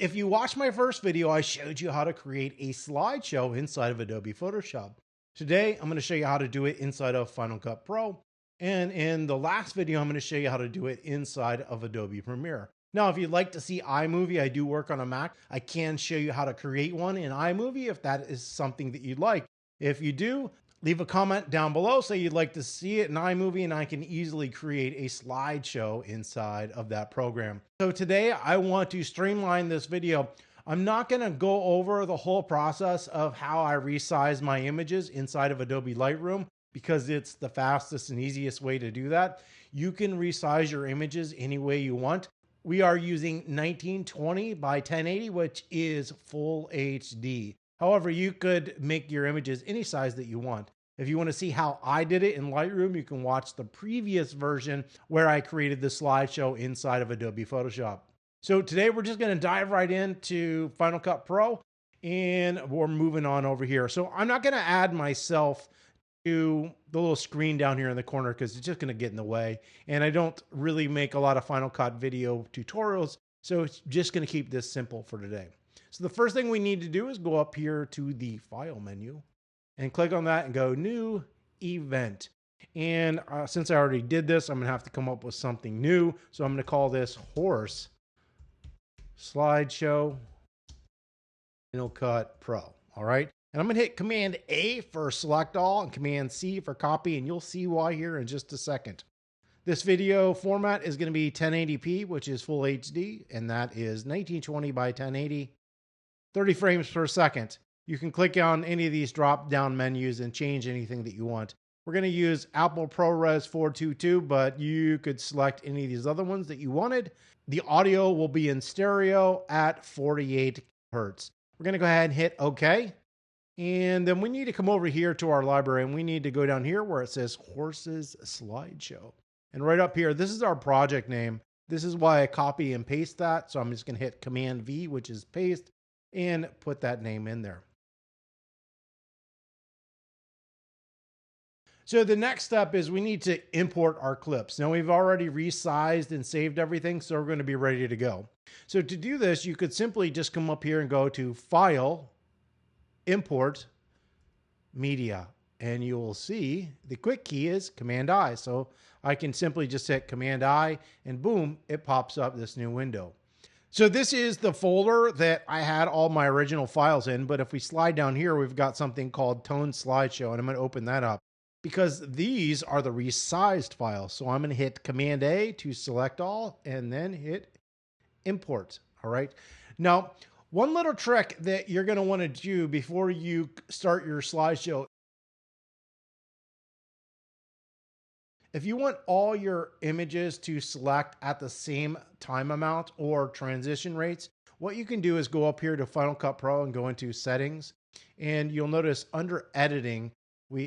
if you watched my first video, I showed you how to create a slideshow inside of Adobe Photoshop. Today, I'm going to show you how to do it inside of Final Cut Pro. And in the last video, I'm going to show you how to do it inside of Adobe Premiere. Now, if you'd like to see iMovie, I do work on a Mac. I can show you how to create one in iMovie if that is something that you'd like. If you do, leave a comment down below, say you'd like to see it in iMovie, and I can easily create a slideshow inside of that program. So today I want to streamline this video. I'm not going to go over the whole process of how I resize my images inside of Adobe Lightroom because it's the fastest and easiest way to do that. You can resize your images any way you want. We are using 1920 by 1080, which is full HD. However, you could make your images any size that you want. If you want to see how I did it in Lightroom, you can watch the previous version where I created the slideshow inside of Adobe Photoshop. So today we're just going to dive right into Final Cut Pro and we're moving on over here. So I'm not going to add myself to the little screen down here in the corner because it's just going to get in the way. And I don't really make a lot of Final Cut video tutorials. So it's just going to keep this simple for today. So the first thing we need to do is go up here to the File menu and click on that and go New Event. And since I already did this, I'm going to have to come up with something new. So I'm going to call this Horse Slideshow Final Cut Pro. All right. And I'm going to hit Command A for select all and Command C for copy. And you'll see why here in just a second. This video format is going to be 1080p, which is full HD. And that is 1920 by 1080, 30 frames per second. You can click on any of these drop down menus and change anything that you want. We're going to use Apple ProRes 422, but you could select any of these other ones that you wanted. The audio will be in stereo at 48 Hertz. We're going to go ahead and hit OK. And then we need to come over here to our library and we need to go down here where it says Horses Slideshow. And right up here, this is our project name. This is why I copy and paste that. So I'm just going to hit Command V, which is paste, and put that name in there. So the next step is we need to import our clips. Now we've already resized and saved everything, so we're going to be ready to go. So to do this, you could simply just come up here and go to File, Import, Media, and you will see the quick key is Command I. So I can simply just hit Command I and boom, it pops up this new window. So this is the folder that I had all my original files in, but if we slide down here, we've got something called Tone Slideshow, and I'm going to open that up because these are the resized files. So I'm going to hit Command A to select all and then hit Import. All right. Now, one little trick that you're going to want to do before you start your slideshow, if you want all your images to select at the same time amount or transition rates, what you can do is go up here to Final Cut Pro and go into Settings. And you'll notice under Editing,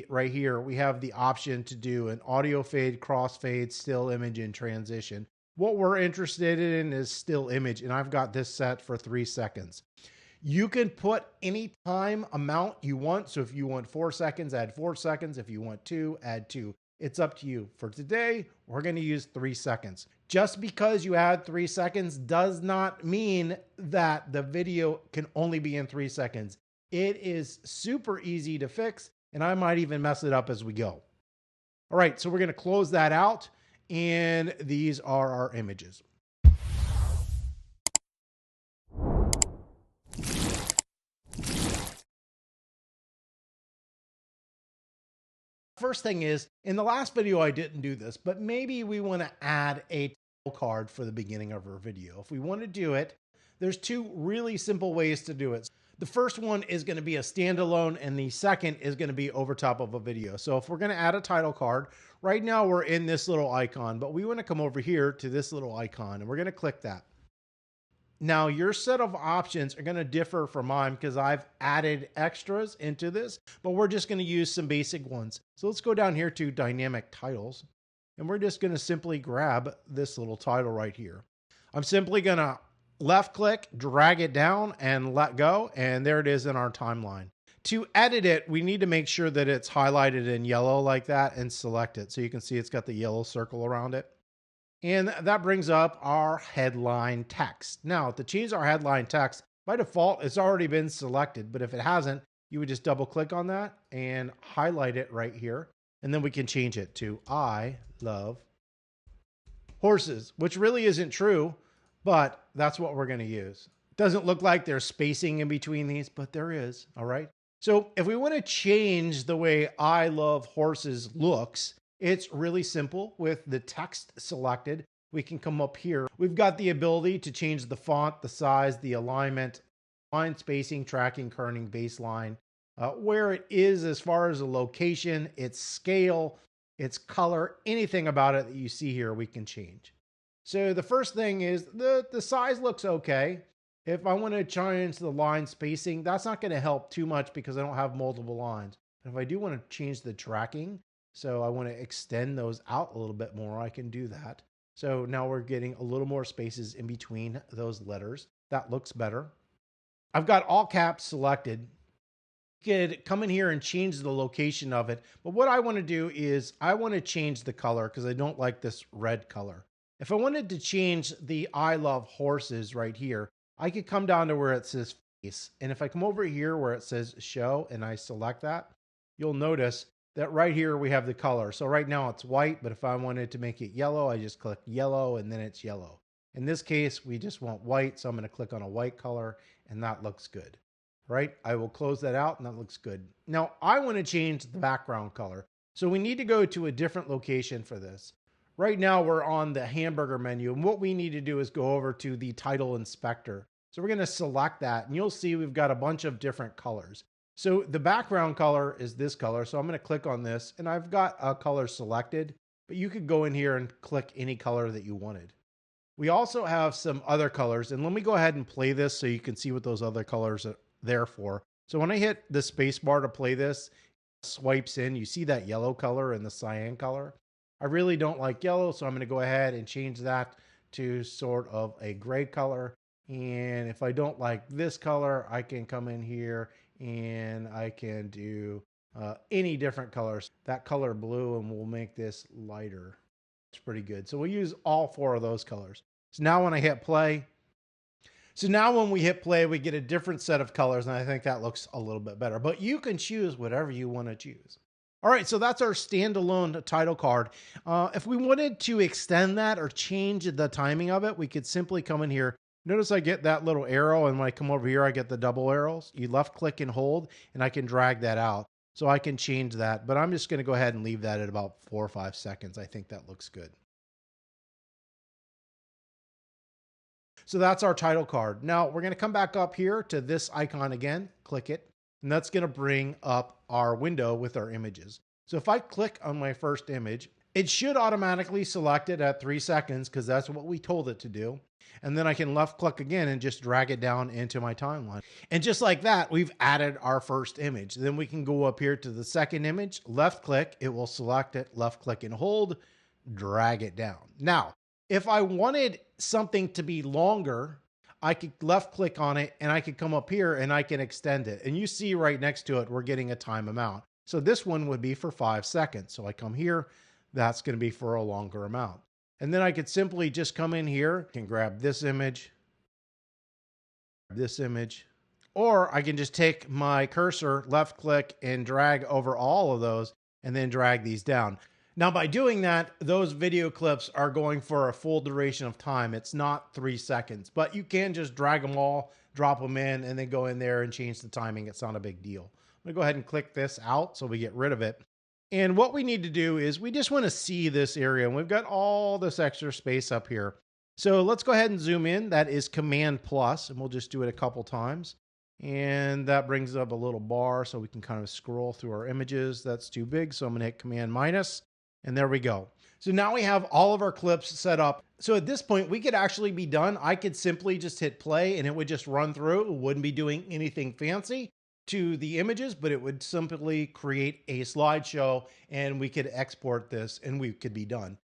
right here, we have the option to do an audio fade, crossfade, still image, and transition. What we're interested in is still image, and I've got this set for 3 seconds. You can put any time amount you want. So if you want 4 seconds, add 4 seconds. If you want 2, add 2. It's up to you. For today, we're going to use 3 seconds. Just because you add 3 seconds does not mean that the video can only be in 3 seconds. It is super easy to fix, and I might even mess it up as we go. All right, so we're going to close that out, and these are our images. First thing is, in the last video, I didn't do this, but maybe we want to add a title card for the beginning of our video. If we want to do it, there's 2 really simple ways to do it. The first one is going to be a standalone, and the second is going to be over top of a video. So if we're going to add a title card, right now we're in this little icon, but we want to come over here to this little icon, and we're going to click that. Now, your set of options are going to differ from mine because I've added extras into this, but we're just going to use some basic ones. So let's go down here to Dynamic Titles, and we're just going to simply grab this little title right here. I'm simply going to left click, drag it down, and let go, and there it is in our timeline. To edit it, we need to make sure that it's highlighted in yellow like that and select it. So you can see it's got the yellow circle around it. And that brings up our headline text. Now, to change our headline text, by default, it's already been selected, but if it hasn't, you would just double click on that and highlight it right here. And then we can change it to I love horses, which really isn't true, but that's what we're going to use. Doesn't look like there's spacing in between these, but there is. All right. So if we want to change the way I love horses looks, it's really simple. With the text selected, we can come up here. We've got the ability to change the font, the size, the alignment, line spacing, tracking, kerning, baseline, where it is as far as the location, its scale, its color, anything about it that you see here, we can change. So the first thing is the size looks okay. If I want to change the line spacing, that's not going to help too much because I don't have multiple lines. But if I do want to change the tracking, so I want to extend those out a little bit more, I can do that. So now we're getting a little more spaces in between those letters. That looks better. I've got all caps selected. You could come in here and change the location of it. But what I want to do is I want to change the color because I don't like this red color. If I wanted to change the I love horses right here, I could come down to where it says face. And if I come over here where it says show and I select that, you'll notice that right here we have the color. So right now it's white, but if I wanted to make it yellow, I just click yellow and then it's yellow. In this case, we just want white. So I'm going to click on a white color and that looks good, right? I will close that out and that looks good. Now I want to change the background color. So we need to go to a different location for this. Right now we're on the hamburger menu, and what we need to do is go over to the title inspector. So we're going to select that and you'll see we've got a bunch of different colors. So the background color is this color. So I'm going to click on this and I've got a color selected, but you could go in here and click any color that you wanted. We also have some other colors, and let me go ahead and play this so you can see what those other colors are there for. So when I hit the space bar to play this, it swipes in, you see that yellow color and the cyan color. I really don't like yellow, so I'm going to go ahead and change that to sort of a gray color. And if I don't like this color, I can come in here and I can do any different colors. That color blue, and we'll make this lighter. It's pretty good. So we'll use all four of those colors. So now when I hit play, when we hit play, we get a different set of colors, and I think that looks a little bit better. But you can choose whatever you want to choose. All right, so that's our standalone title card. If we wanted to extend that or change the timing of it, we could simply come in here. Notice I get that little arrow, and when I come over here, I get the double arrows. You left click and hold, and I can drag that out. So I can change that, but I'm just going to go ahead and leave that at about 4 or 5 seconds. I think that looks good. So that's our title card. Now we're going to come back up here to this icon again, click it, and that's going to bring up our window with our images. So if I click on my first image, it should automatically select it at 3 seconds because that's what we told it to do. And then I can left click again and just drag it down into my timeline. And just like that, we've added our first image. Then we can go up here to the second image, left click, it will select it, left click and hold, drag it down. Now, if I wanted something to be longer, I could left click on it and I could come up here and I can extend it. And you see right next to it, we're getting a time amount. So this one would be for 5 seconds. So I come here, that's going to be for a longer amount. And then I could simply just come in here and grab this image, or I can just take my cursor, left click and drag over all of those and then drag these down. Now by doing that, those video clips are going for a full duration of time. It's not 3 seconds, but you can just drag them all, drop them in, and then go in there and change the timing. It's not a big deal. I'm gonna go ahead and click this out so we get rid of it. And what we need to do is we just want to see this area, and we've got all this extra space up here. So let's go ahead and zoom in. That is Command plus, and we'll just do it a couple times. And that brings up a little bar so we can kind of scroll through our images. That's too big, so I'm going to hit Command minus, and there we go. So now we have all of our clips set up. So at this point, we could actually be done. I could simply just hit play, and it would just run through. It wouldn't be doing anything fancy to the images, but it would simply create a slideshow and we could export this and we could be done.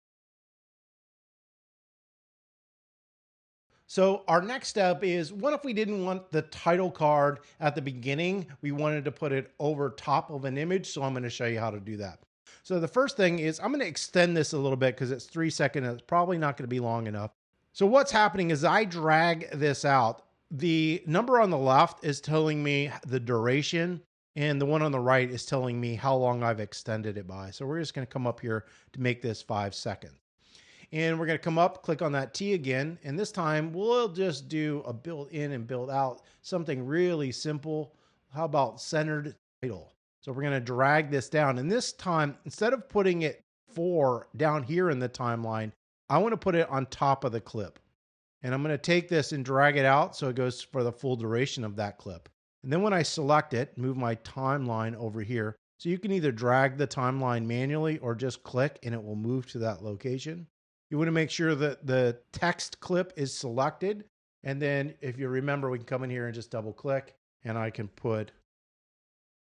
So our next step is, what if we didn't want the title card at the beginning? We wanted to put it over top of an image. So I'm going to show you how to do that. So the first thing is I'm going to extend this a little bit because it's 3 seconds. It's probably not going to be long enough. So what's happening is I drag this out. The number on the left is telling me the duration, and the one on the right is telling me how long I've extended it by. So we're just going to come up here to make this 5 seconds. And we're going to come up, click on that T again. And this time we'll just do a build in and build out, something really simple. How about centered title? So we're going to drag this down. And this time, instead of putting it 4 down here in the timeline, I want to put it on top of the clip. And I'm going to take this and drag it out so it goes for the full duration of that clip. And then when I select it, move my timeline over here. So you can either drag the timeline manually or just click and it will move to that location. You want to make sure that the text clip is selected. And then if you remember, we can come in here and just double click and I can put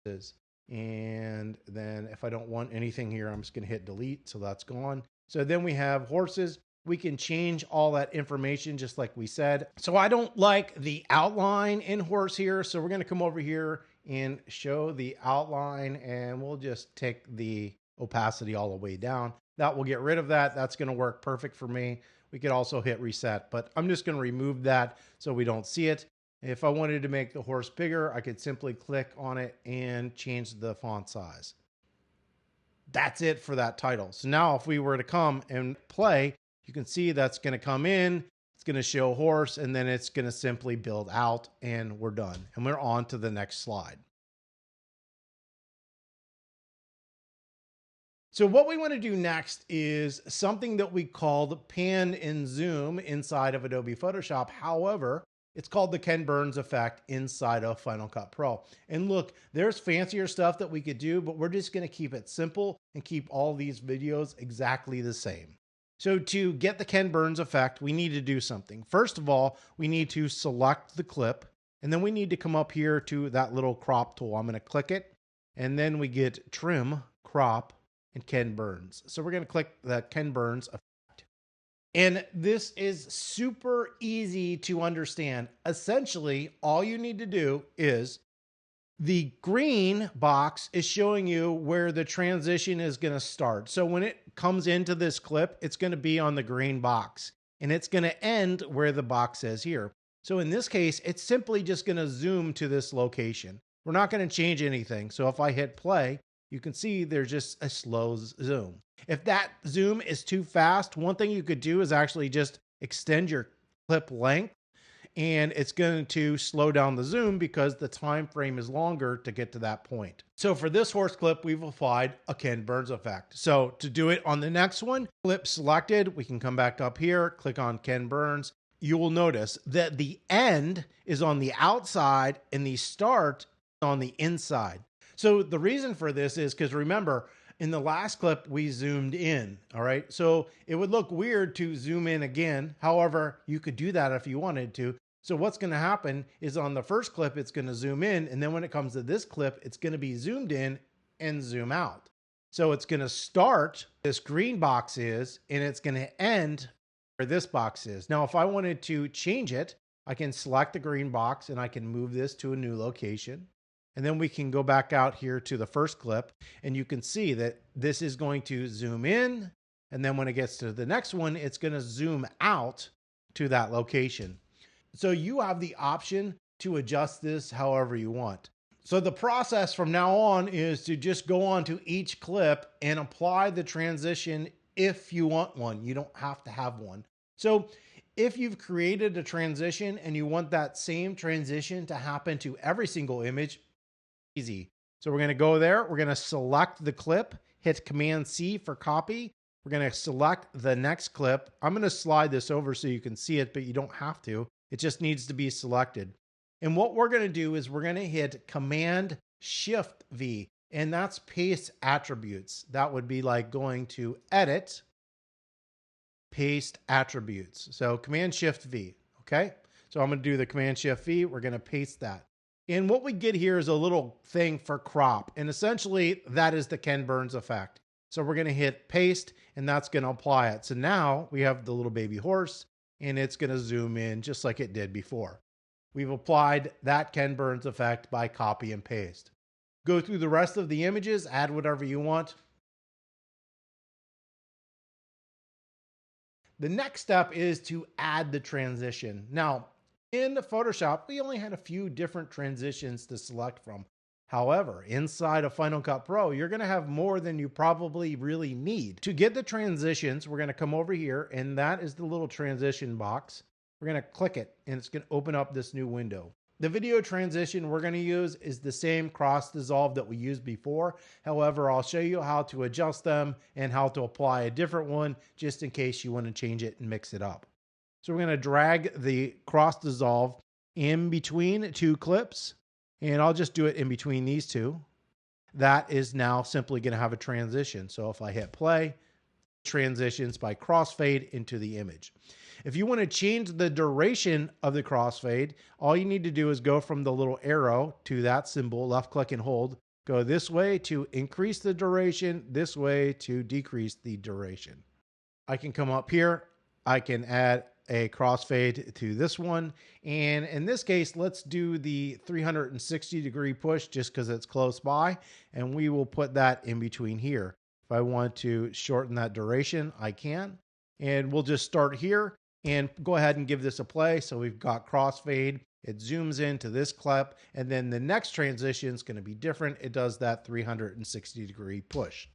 this. And then if I don't want anything here, I'm just going to hit delete. So that's gone. So then we have horses. We can change all that information just like we said. So I don't like the outline in horse here. So we're going to come over here and show the outline, and we'll just take the opacity all the way down. That will get rid of that. That's going to work perfect for me. We could also hit reset, but I'm just going to remove that so we don't see it. If I wanted to make the horse bigger, I could simply click on it and change the font size. That's it for that title. So now if we were to come and play, you can see that's going to come in, it's going to show horse, and then it's going to simply build out, and we're done. And we're on to the next slide. So what we want to do next is something that we called pan and zoom inside of Adobe Photoshop. However, it's called the Ken Burns effect inside of Final Cut Pro. And look, there's fancier stuff that we could do, but we're just going to keep it simple and keep all these videos exactly the same. So to get the Ken Burns effect, we need to do something. First of all, we need to select the clip, and then we need to come up here to that little crop tool. I'm going to click it, and then we get trim, crop, and Ken Burns. So we're going to click the Ken Burns effect. And this is super easy to understand. Essentially, all you need to do is the green box is showing you where the transition is going to start. So when it comes into this clip, it's going to be on the green box, and it's going to end where the box says here. So in this case, it's simply just going to zoom to this location. We're not going to change anything. So if I hit play, you can see there's just a slow zoom. If that zoom is too fast, one thing you could do is actually just extend your clip length, and it's going to slow down the zoom because the time frame is longer to get to that point. So for this horse clip, we've applied a Ken Burns effect. So to do it on the next one, clip selected, we can come back up here, click on Ken Burns. You will notice that the end is on the outside and the start on the inside. So the reason for this is because remember, in the last clip, we zoomed in, all right? So it would look weird to zoom in again. However, you could do that if you wanted to. So what's going to happen is on the first clip, it's going to zoom in. And then when it comes to this clip, it's going to be zoomed in and zoom out. So it's going to start, this green box is, and it's going to end where this box is. Now, if I wanted to change it, I can select the green box and I can move this to a new location. And then we can go back out here to the first clip, and you can see that this is going to zoom in. And then when it gets to the next one, it's going to zoom out to that location. So you have the option to adjust this however you want. So the process from now on is to just go on to each clip and apply the transition if you want one. You don't have to have one. So if you've created a transition and you want that same transition to happen to every single image, easy. So we're going to go there. We're going to select the clip, hit Command C for copy. We're going to select the next clip. I'm going to slide this over so you can see it, but you don't have to. It just needs to be selected. And what we're going to do is we're going to hit Command Shift V, and that's paste attributes. That would be like going to edit, paste attributes. So Command Shift V. Okay. So I'm going to do the Command Shift V. We're going to paste that. And what we get here is a little thing for crop. And essentially that is the Ken Burns effect. So we're going to hit paste, and that's going to apply it. So now we have the little baby horse, and it's going to zoom in just like it did before. We've applied that Ken Burns effect by copy and paste. Go through the rest of the images, add whatever you want. The next step is to add the transition. Now, in Photoshop, we only had a few different transitions to select from. However, inside of Final Cut Pro, you're going to have more than you probably really need. To get the transitions, we're going to come over here, and that is the little transition box. We're going to click it, and it's going to open up this new window. The video transition we're going to use is the same cross dissolve that we used before. However, I'll show you how to adjust them and how to apply a different one just in case you want to change it and mix it up. So we're going to drag the cross dissolve in between two clips, and I'll just do it in between these two. That is now simply going to have a transition. So if I hit play, transitions by crossfade into the image. If you want to change the duration of the crossfade, all you need to do is go from the little arrow to that symbol, left click and hold, go this way to increase the duration, this way to decrease the duration. I can come up here, I can add a crossfade to this one, and in this case, let's do the 360-degree push just because it's close by, and we will put that in between here. If I want to shorten that duration, I can, and we'll just start here and go ahead and give this a play. So we've got crossfade, it zooms into this clip, and then the next transition is going to be different. It does that 360-degree push.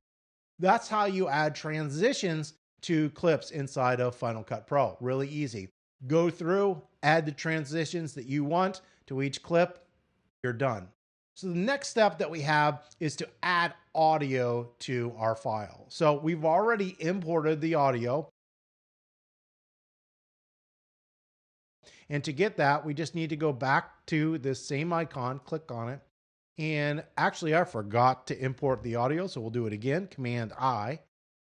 That's how you add transitions to clips inside of Final Cut Pro. Really easy. Go through, add the transitions that you want to each clip, you're done. So the next step that we have is to add audio to our file. So we've already imported the audio. And to get that, we just need to go back to this same icon, click on it. And actually, I forgot to import the audio, so we'll do it again, Command I.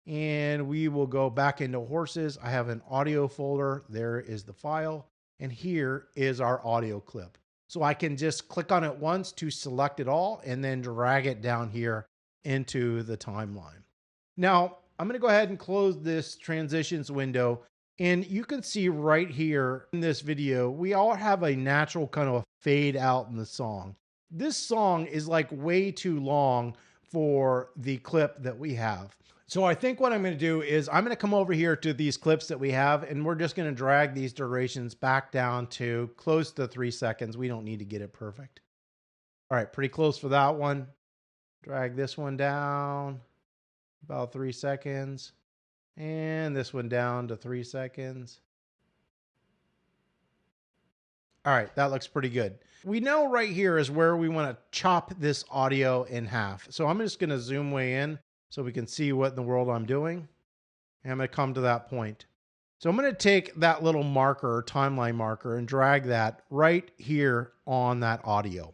And we will go back into horses. I have an audio folder. There is the file. And here is our audio clip. So I can just click on it once to select it all and then drag it down here into the timeline. Now, I'm going to go ahead and close this transitions window. And you can see right here in this video, we all have a natural kind of fade out in the song. This song is like way too long for the clip that we have. So I think what I'm going to do is I'm going to come over here to these clips that we have, and we're just going to drag these durations back down to close to 3 seconds. We don't need to get it perfect. All right, pretty close for that one. Drag this one down about 3 seconds. And this one down to 3 seconds. All right, that looks pretty good. We know right here is where we want to chop this audio in half. So I'm just going to zoom way in so we can see what in the world I'm doing. And I'm going to come to that point. So I'm going to take that little marker, timeline marker, and drag that right here on that audio.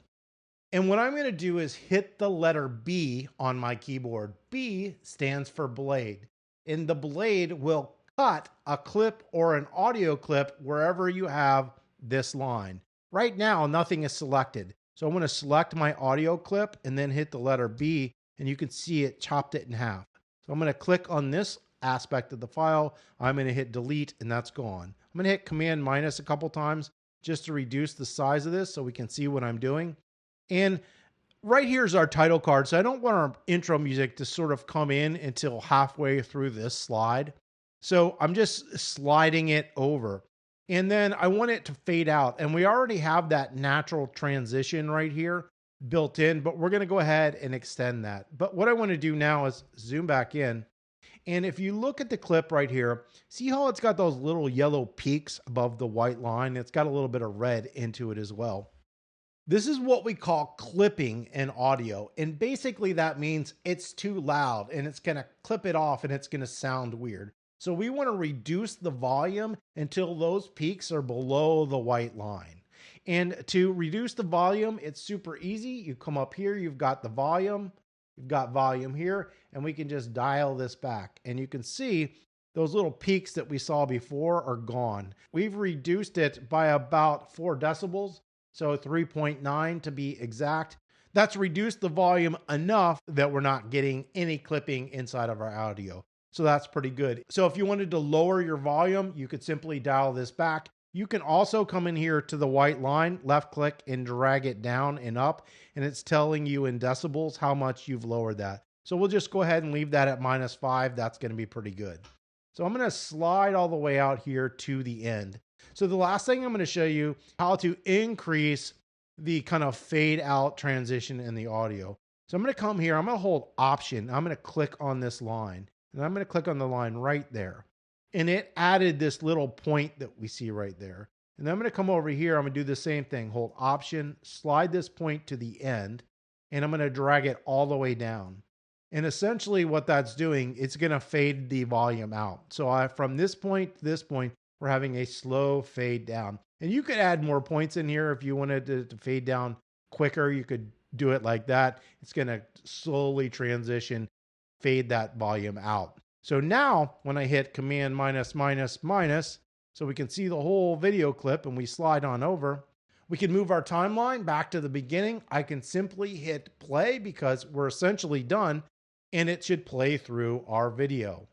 And what I'm going to do is hit the letter B on my keyboard. B stands for blade. And the blade will cut a clip or an audio clip wherever you have this line. Right now, nothing is selected. So I'm going to select my audio clip and then hit the letter B, and you can see it chopped it in half. So I'm going to click on this aspect of the file. I'm going to hit delete, and that's gone. I'm going to hit Command minus a couple times just to reduce the size of this so we can see what I'm doing. And right here is our title card. So I don't want our intro music to sort of come in until halfway through this slide. So I'm just sliding it over. And then I want it to fade out. And we already have that natural transition right here built in, but we're going to go ahead and extend that. But what I want to do now is zoom back in. And if you look at the clip right here, see how it's got those little yellow peaks above the white line? It's got a little bit of red into it as well. This is what we call clipping in audio. And basically that means it's too loud and it's going to clip it off and it's going to sound weird. So we want to reduce the volume until those peaks are below the white line. And to reduce the volume, it's super easy. You come up here, you've got the volume, you've got volume here, and we can just dial this back. And you can see those little peaks that we saw before are gone. We've reduced it by about 4 decibels. So 3.9 to be exact. That's reduced the volume enough that we're not getting any clipping inside of our audio. So that's pretty good. So if you wanted to lower your volume, you could simply dial this back. You can also come in here to the white line, left click and drag it down and up. And it's telling you in decibels how much you've lowered that. So we'll just go ahead and leave that at -5. That's going to be pretty good. So I'm going to slide all the way out here to the end. So the last thing I'm going to show you how to increase the kind of fade out transition in the audio. So I'm going to come here, I'm going to hold Option, I'm going to click on this line, and I'm going to click on the line right there. And it added this little point that we see right there. And then I'm going to come over here, I'm going to do the same thing, hold Option, slide this point to the end, and I'm going to drag it all the way down. And essentially what that's doing, it's going to fade the volume out. So from this point to this point, we're having a slow fade down. And you could add more points in here if you wanted to fade down quicker. You could do it like that. It's going to slowly transition, fade that volume out. So now when I hit Command minus minus minus, so we can see the whole video clip and we slide on over, we can move our timeline back to the beginning. I can simply hit play because we're essentially done, and it should play through our video.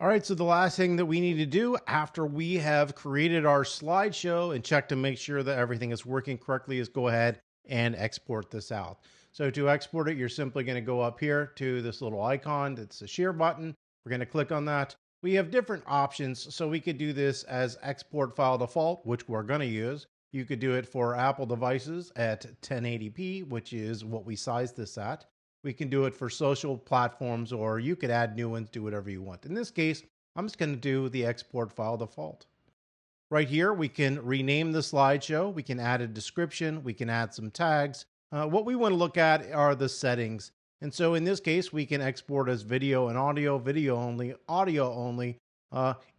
All right, so the last thing that we need to do after we have created our slideshow and check to make sure that everything is working correctly is go ahead and export this out. So to export it, you're simply going to go up here to this little icon. It's a share button. We're going to click on that. We have different options. So we could do this as export file default, which we're going to use. You could do it for Apple devices at 1080p, which is what we sized this at. We can do it for social platforms, or you could add new ones, do whatever you want. In this case, I'm just going to do the export file default. Right here, we can rename the slideshow. We can add a description. We can add some tags. What we want to look at are the settings. And so in this case, we can export as video and audio, video only, audio only,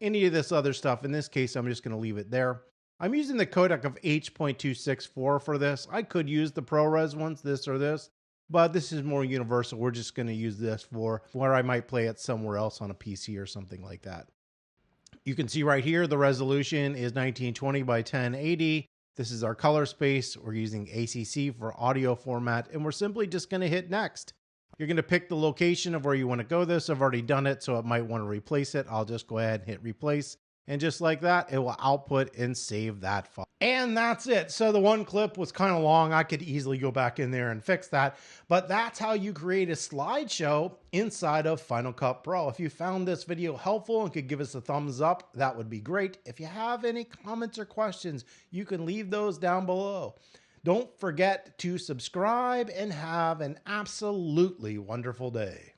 any of this other stuff. In this case, I'm just going to leave it there. I'm using the codec of H.264 for this. I could use the ProRes ones, this or this, but this is more universal. We're just going to use this for where I might play it somewhere else on a PC or something like that. You can see right here, the resolution is 1920 by 1080. This is our color space. We're using ACC for audio format, and we're simply just going to hit next. You're going to pick the location of where you want to go this. I've already done it, so it might want to replace it. I'll just go ahead and hit replace. And just like that, it will output and save that file. And that's it. So the one clip was kind of long. I could easily go back in there and fix that. But that's how you create a slideshow inside of Final Cut Pro. If you found this video helpful and could give us a thumbs up, that would be great. If you have any comments or questions, you can leave those down below. Don't forget to subscribe and have an absolutely wonderful day.